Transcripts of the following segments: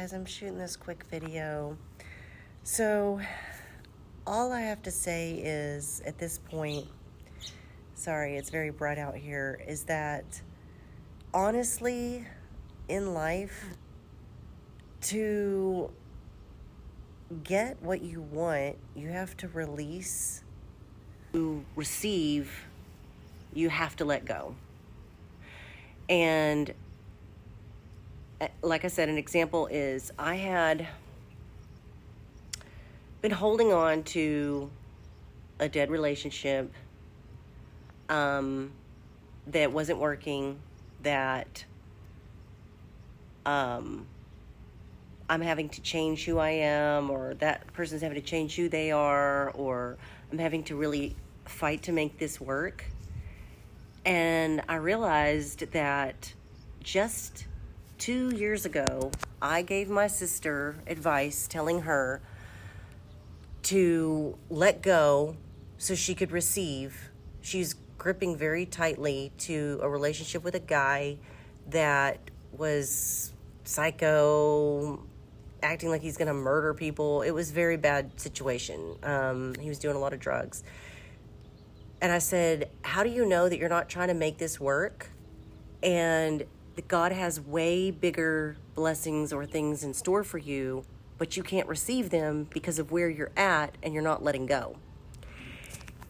Guys, I'm shooting this quick video. So, all I have to say is, at this point, sorry, it's very bright out here, is that honestly, in life, to get what you want, you have to release. To receive, you have to let go. And like I said, an example is I had been holding on to a dead relationship that wasn't working, that I'm having to change who I am, or that person's having to change who they are, or I'm having to really fight to make this work. And I realized that just 2 years ago, I gave my sister advice telling her to let go so she could receive. She's gripping very tightly to a relationship with a guy that was psycho, acting like he's going to murder people. It was a very bad situation. He was doing a lot of drugs. And I said, how do you know that you're not trying to make this work? And that God has way bigger blessings or things in store for you, but you can't receive them because of where you're at and you're not letting go.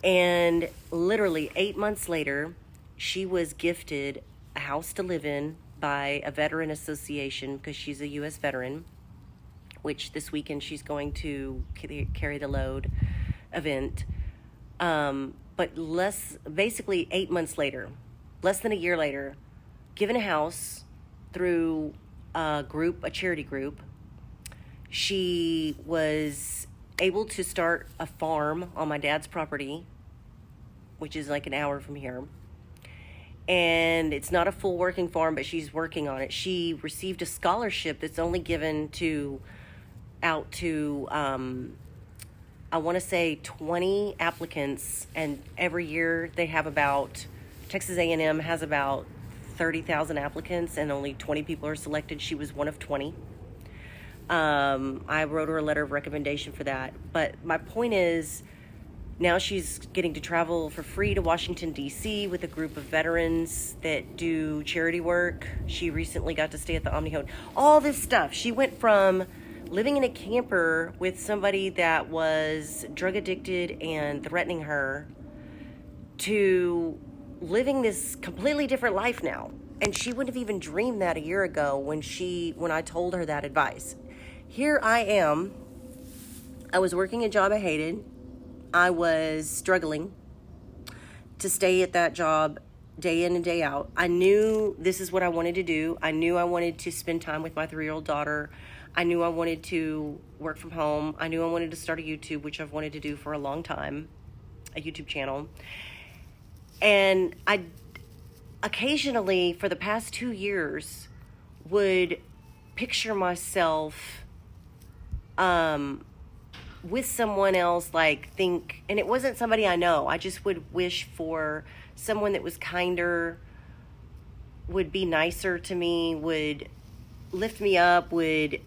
And literally 8 months later, she was gifted a house to live in by a veteran association because she's a U.S. veteran, which this weekend she's going to Carry the Load event. But basically 8 months later, less than a year later, given a house through a charity group, she was able to start a farm on my dad's property, which is like an hour from here. And it's not a full working farm, but she's working on it. She received a scholarship that's only given out to I want to say 20 applicants, and every year they have Texas A&M has about 30,000 applicants, and only 20 people are selected. She was one of 20. I wrote her a letter of recommendation for that. But my point is, now she's getting to travel for free to Washington, D.C. with a group of veterans that do charity work. She recently got to stay at the Omni Hotel. All this stuff. She went from living in a camper with somebody that was drug addicted and threatening her to living this completely different life now. And she wouldn't have even dreamed that a year ago when I told her that advice. Here I am. I was working a job I hated. I was struggling to stay at that job day in and day out. I knew this is what I wanted to do. I knew I wanted to spend time with my 3-year-old daughter. I knew I wanted to work from home. I knew I wanted to start a YouTube, which I've wanted to do for a long time, a YouTube channel. And I occasionally, for the past 2 years, would picture myself with someone else, and it wasn't somebody I know. I just would wish for someone that was kinder, would be nicer to me, would lift me up, would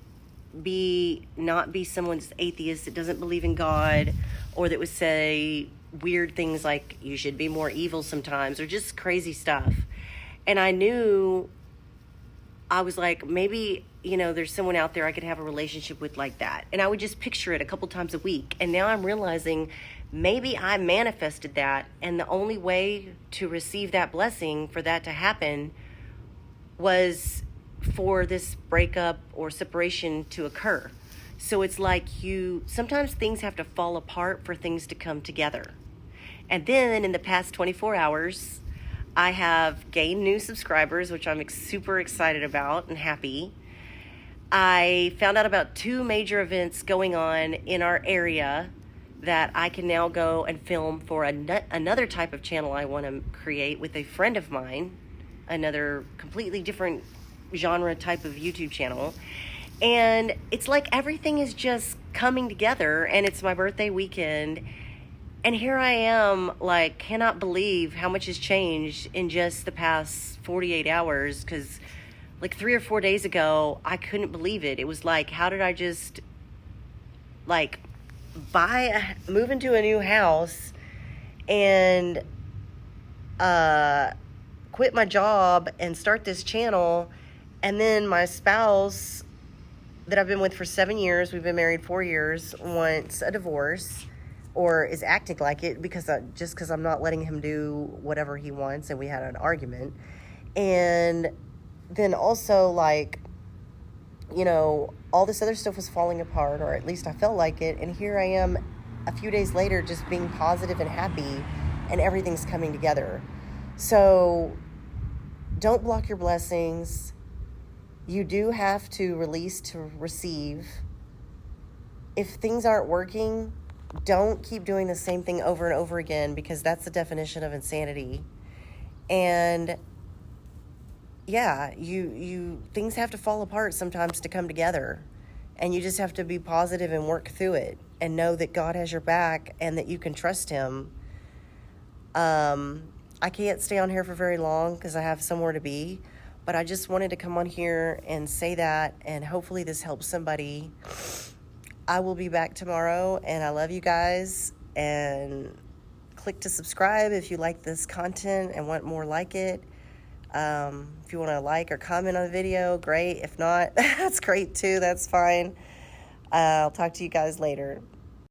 not be someone that's atheist, that doesn't believe in God, or that would say weird things like you should be more evil sometimes, or just crazy stuff. And I knew, I was like, maybe, there's someone out there I could have a relationship with like that. And I would just picture it a couple times a week. And now I'm realizing maybe I manifested that, and the only way to receive that blessing, for that to happen, was for this breakup or separation to occur. So it's like sometimes things have to fall apart for things to come together. And then in the past 24 hours, I have gained new subscribers, which I'm super excited about and happy. I found out about 2 major events going on in our area that I can now go and film for another type of channel I want to create with a friend of mine, another completely different genre type of YouTube channel. And it's like everything is just coming together, and it's my birthday weekend, and here I am, cannot believe how much has changed in just the past 48 hours, because like 3 or 4 days ago, I couldn't believe it. It was like, how did I just like move into a new house and quit my job and start this channel, and then my spouse that I've been with for 7 years, we've been married 4 years, wants a divorce, or is acting like it because I'm not letting him do whatever he wants, and we had an argument. And then also, like, you know, all this other stuff was falling apart, or at least I felt like it, and here I am a few days later just being positive and happy, and everything's coming together. So don't block your blessings. You do have to release to receive. If things aren't working, don't keep doing the same thing over and over again, because that's the definition of insanity. And yeah, you things have to fall apart sometimes to come together, and you just have to be positive and work through it and know that God has your back and that you can trust him. I can't stay on here for very long because I have somewhere to be, but I just wanted to come on here and say that, and hopefully this helps somebody. I will be back tomorrow, and I love you guys, and click to subscribe if you like this content and want more like it. If you want to like or comment on the video, great. If not, that's great too. That's fine. I'll talk to you guys later.